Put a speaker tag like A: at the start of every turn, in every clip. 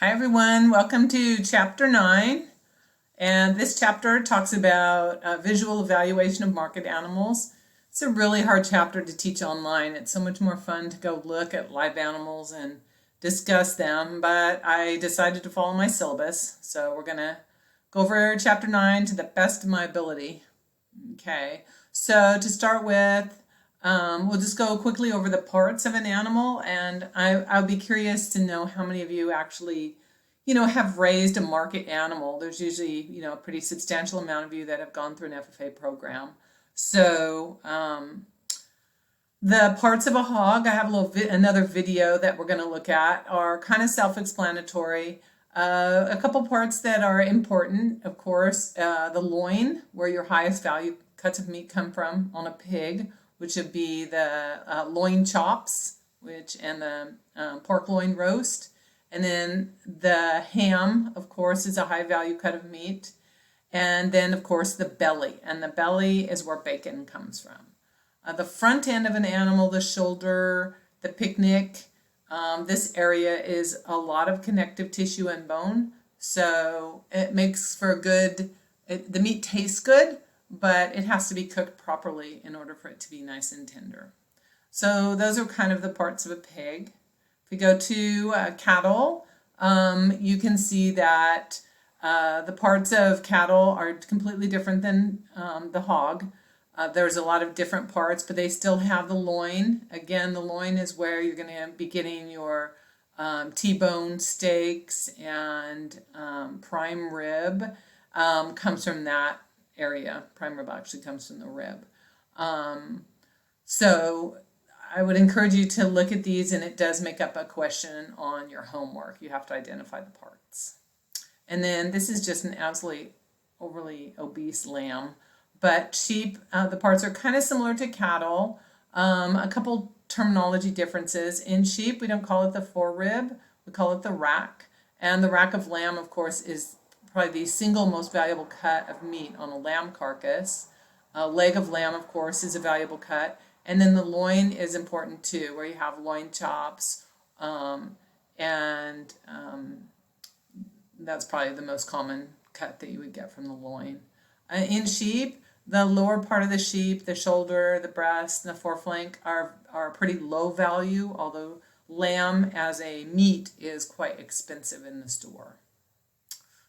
A: Hi everyone, welcome to chapter 9, and this chapter talks about visual evaluation of market animals. It's a really hard chapter to teach online. It's so much more fun to go look at live animals and discuss them, but I decided to follow my syllabus, so we're going to go over chapter 9 to the best of my ability. Okay, so to start with, we'll just go quickly over the parts of an animal, and I'll be curious to know how many of you actually, have raised a market animal. There's usually, a pretty substantial amount of you that have gone through an FFA program. So the parts of a hog, I have another video that we're going to look at, are kind of self-explanatory. A couple parts that are important, of course, the loin, where your highest value cuts of meat come from on a pig, which would be the loin chops, and the pork loin roast. And then the ham, of course, is a high value cut of meat. And then, of course, the belly. And the belly is where bacon comes from. The front end of an animal, the shoulder, the picnic, this area is a lot of connective tissue and bone. So it makes for the meat tastes good, but it has to be cooked properly in order for it to be nice and tender. So those are kind of the parts of a pig. If we go to cattle, you can see that the parts of cattle are completely different than the hog. There's a lot of different parts, but they still have the loin. Again, the loin is where you're going to be getting your T-bone steaks, and prime rib comes from that area. Prime rib actually comes from the rib. So I would encourage you to look at these, and it does make up a question on your homework. You have to identify the parts. And then this is just an absolutely overly obese lamb. But sheep, the parts are kind of similar to cattle. A couple terminology differences. In sheep, we don't call it the forerib, we call it the rack. And the rack of lamb, of course, is probably the single most valuable cut of meat on a lamb carcass. A leg of lamb, of course, is a valuable cut. And then the loin is important too, where you have loin chops, and that's probably the most common cut that you would get from the loin. In sheep, the lower part of the sheep, the shoulder, the breast, and the foreflank are pretty low value, although lamb as a meat is quite expensive in the store.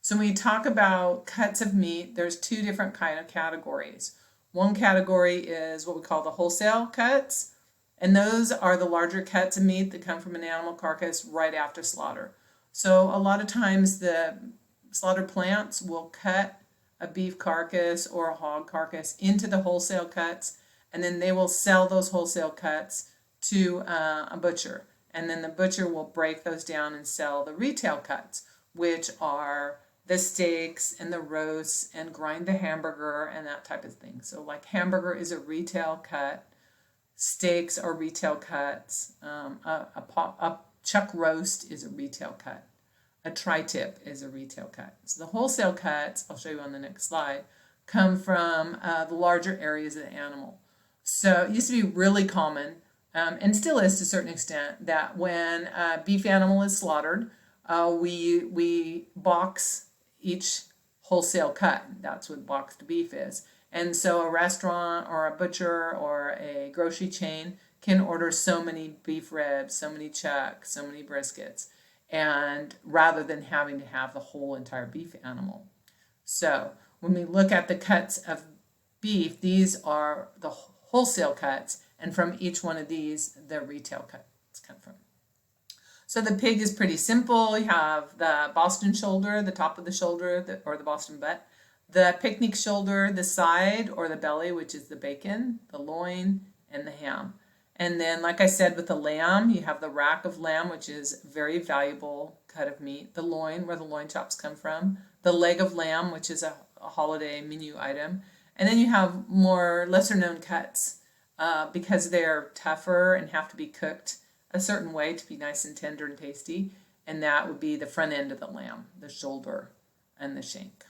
A: So when we talk about cuts of meat, there's two different kind of categories. One category is what we call the wholesale cuts, and those are the larger cuts of meat that come from an animal carcass right after slaughter. So a lot of times the slaughter plants will cut a beef carcass or a hog carcass into the wholesale cuts, and then they will sell those wholesale cuts to a butcher, and then the butcher will break those down and sell the retail cuts, which are the steaks and the roasts, and grind the hamburger and that type of thing. So like hamburger is a retail cut, steaks are retail cuts, a chuck roast is a retail cut. A tri-tip is a retail cut. So the wholesale cuts, I'll show you on the next slide, come from the larger areas of the animal. So it used to be really common, and still is to a certain extent, that when a beef animal is slaughtered, we box each wholesale cut. That's what boxed beef is. And so a restaurant or a butcher or a grocery chain can order so many beef ribs, so many chucks, so many briskets, and rather than having to have the whole entire beef animal. So when we look at the cuts of beef, these are the wholesale cuts, and from each one of these, the retail cuts come from. So the pig is pretty simple. You have the Boston shoulder, the top of the shoulder, or the Boston butt, the picnic shoulder, the side or the belly, which is the bacon, the loin, and the ham. And then, like I said, with the lamb, you have the rack of lamb, which is very valuable cut of meat, the loin, where the loin chops come from, the leg of lamb, which is a holiday menu item, and then you have more lesser known cuts because they're tougher and have to be cooked a certain way to be nice and tender and tasty, and that would be the front end of the lamb, the shoulder and the shank.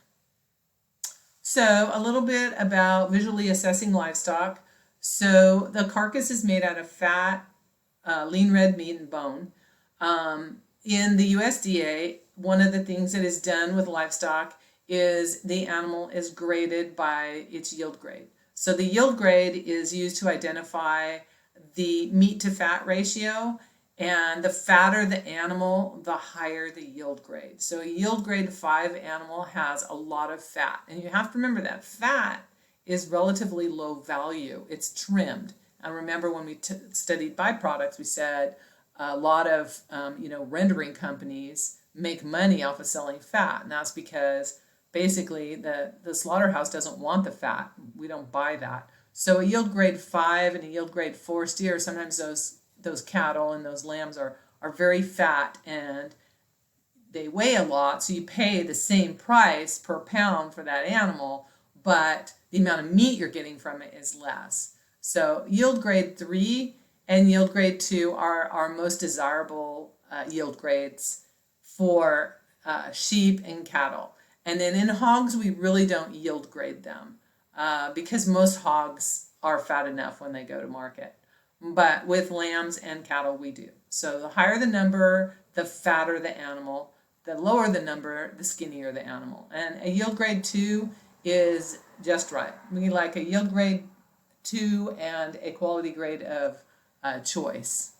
A: So a little bit about visually assessing livestock. So the carcass is made out of fat, lean red meat, and bone. In the USDA, one of the things that is done with livestock is the animal is graded by its yield grade. So the yield grade is used to identify the meat to fat ratio, and the fatter the animal, the higher the yield grade. So a yield grade 5 animal has a lot of fat. And you have to remember that fat is relatively low value. It's trimmed. And remember when we studied byproducts, we said a lot of rendering companies make money off of selling fat. And that's because basically the slaughterhouse doesn't want the fat. We don't buy that. So a yield grade 5 and a yield grade 4 steer, sometimes those cattle and those lambs are very fat and they weigh a lot, so you pay the same price per pound for that animal, but the amount of meat you're getting from it is less. So yield grade 3 and yield grade 2 are our most desirable yield grades for sheep and cattle. And then in hogs, we really don't yield grade them because most hogs are fat enough when they go to market. But with lambs and cattle, we do. So the higher the number, the fatter the animal. The lower the number, the skinnier the animal. And a yield grade 2 is just right. We like a yield grade 2 and a quality grade of choice.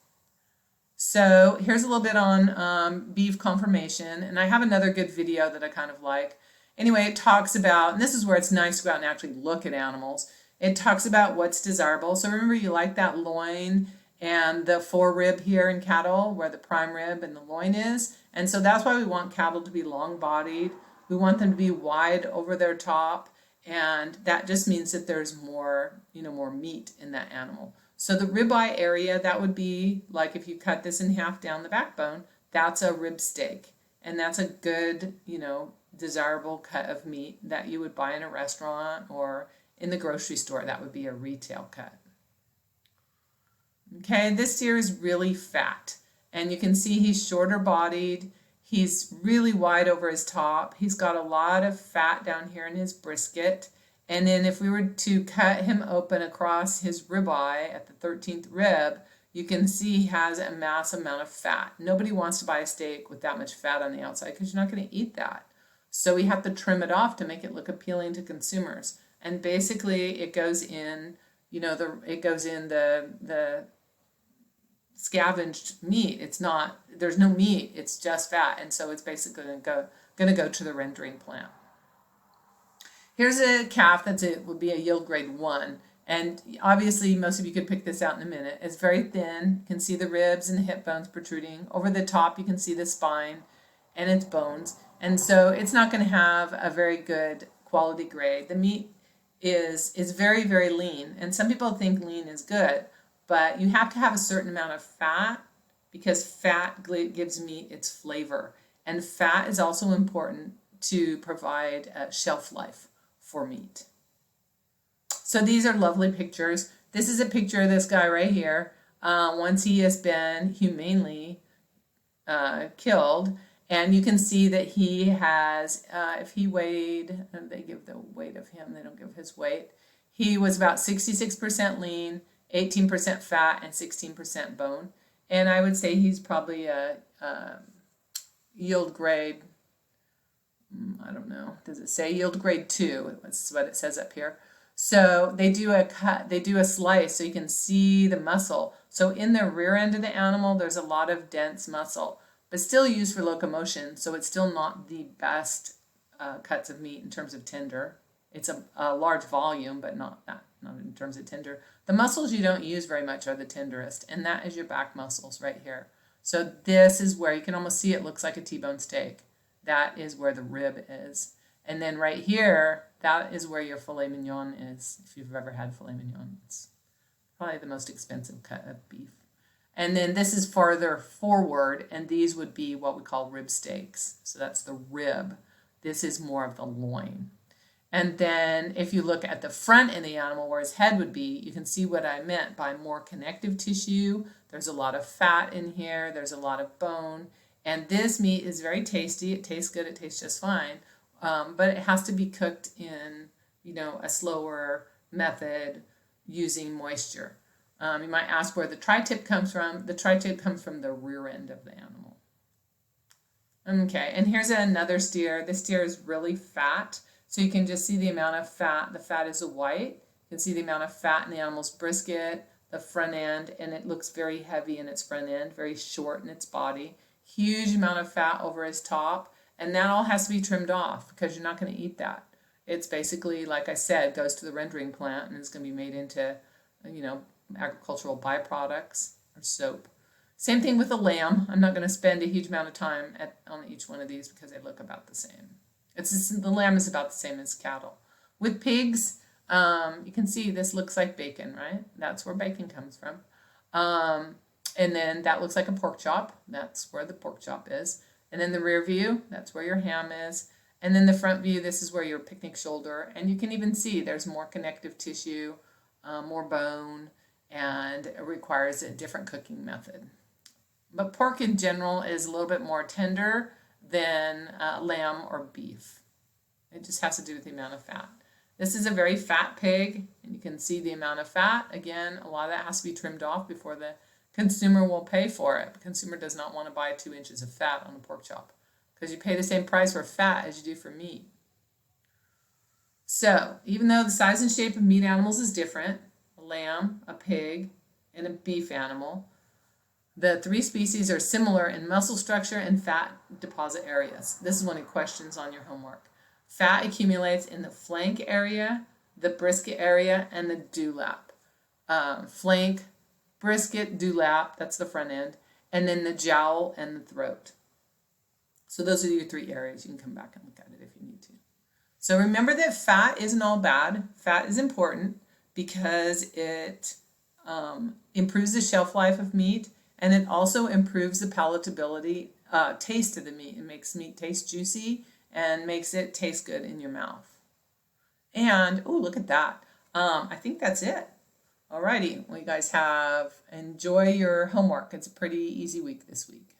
A: So here's a little bit on beef conformation. And I have another good video that I kind of like. Anyway, it talks about, and this is where it's nice to go out and actually look at animals. It talks about what's desirable. So remember, you like that loin and the forerib here in cattle, where the prime rib and the loin is. And so that's why we want cattle to be long-bodied. We want them to be wide over their top. And that just means that there's more, more meat in that animal. So the ribeye area, that would be like if you cut this in half down the backbone, that's a rib steak. And that's a good, desirable cut of meat that you would buy in a restaurant or in the grocery store. That would be a retail cut. Okay, this steer is really fat. And you can see he's shorter bodied. He's really wide over his top. He's got a lot of fat down here in his brisket. And then if we were to cut him open across his ribeye at the 13th rib, you can see he has a massive amount of fat. Nobody wants to buy a steak with that much fat on the outside because you're not going to eat that. So we have to trim it off to make it look appealing to consumers. And basically it goes in, it goes in the scavenged meat. There's no meat, it's just fat. And so it's basically going to go to the rendering plant. Here's a calf would be a yield grade 1. And obviously most of you could pick this out in a minute. It's very thin. You can see the ribs and the hip bones protruding. Over the top you can see the spine and its bones. And so it's not going to have a very good quality grade. The meat is very, very lean. And some people think lean is good, but you have to have a certain amount of fat because fat gives meat its flavor. And fat is also important to provide shelf life for meat. So these are lovely pictures. This is a picture of this guy right here. Once he has been humanely killed. And you can see that he has, if he weighed, they give the weight of him, they don't give his weight. He was about 66% lean, 18% fat, and 16% bone. And I would say he's probably a yield grade, I don't know, does it say yield grade 2? That's what it says up here. So they do a cut, they do a slice so you can see the muscle. So in the rear end of the animal, there's a lot of dense muscle, but still used for locomotion. So it's still not the best cuts of meat in terms of tender. It's a large volume, but not in terms of tender. The muscles you don't use very much are the tenderest, and that is your back muscles right here. So this is where you can almost see it looks like a T-bone steak. That is where the rib is. And then right here, that is where your filet mignon is. If you've ever had filet mignon, it's probably the most expensive cut of beef. And then this is farther forward, and these would be what we call rib steaks. So that's the rib. This is more of the loin. And then if you look at the front of the animal where his head would be, you can see what I meant by more connective tissue. There's a lot of fat in here. There's a lot of bone. And this meat is very tasty. It tastes good. It tastes just fine. But it has to be cooked in, a slower method using moisture. You might ask where the tri-tip comes from. The tri-tip comes from the rear end of the animal. Okay, and here's another steer. This steer is really fat, so you can just see the amount of fat. The fat is white. You can see the amount of fat in the animal's brisket, the front end, and it looks very heavy in its front end, very short in its body. Huge amount of fat over his top, and that all has to be trimmed off because you're not going to eat that. It's basically, like I said, goes to the rendering plant and is going to be made into, agricultural byproducts or soap. Same thing with the lamb. I'm not going to spend a huge amount of time on each one of these because they look about the same. The lamb is about the same as cattle. With pigs, you can see this looks like bacon, right? That's where bacon comes from. And then that looks like a pork chop. That's where the pork chop is. And then the rear view, that's where your ham is. And then the front view, this is where your picnic shoulder. And you can even see there's more connective tissue, more bone, and it requires a different cooking method. But pork in general is a little bit more tender than lamb or beef. It just has to do with the amount of fat. This is a very fat pig, and you can see the amount of fat. Again, a lot of that has to be trimmed off before the consumer will pay for it. The consumer does not want to buy 2 inches of fat on a pork chop because you pay the same price for fat as you do for meat. So, even though the size and shape of meat animals is different, a lamb, a pig, and a beef animal, the 3 species are similar in muscle structure and fat deposit areas. This is one of the questions on your homework. Fat accumulates in the flank area, the brisket area, and the dewlap. Flank, brisket, dewlap, that's the front end, and then the jowl and the throat. So those are your 3 areas. You can come back and look at it if you need to. So remember that fat isn't all bad. Fat is important because it improves the shelf life of meat, and it also improves the palatability, taste of the meat. It makes meat taste juicy and makes it taste good in your mouth. And, oh, look at that. I think that's it. Alrighty, well, you guys enjoy your homework. It's a pretty easy week this week.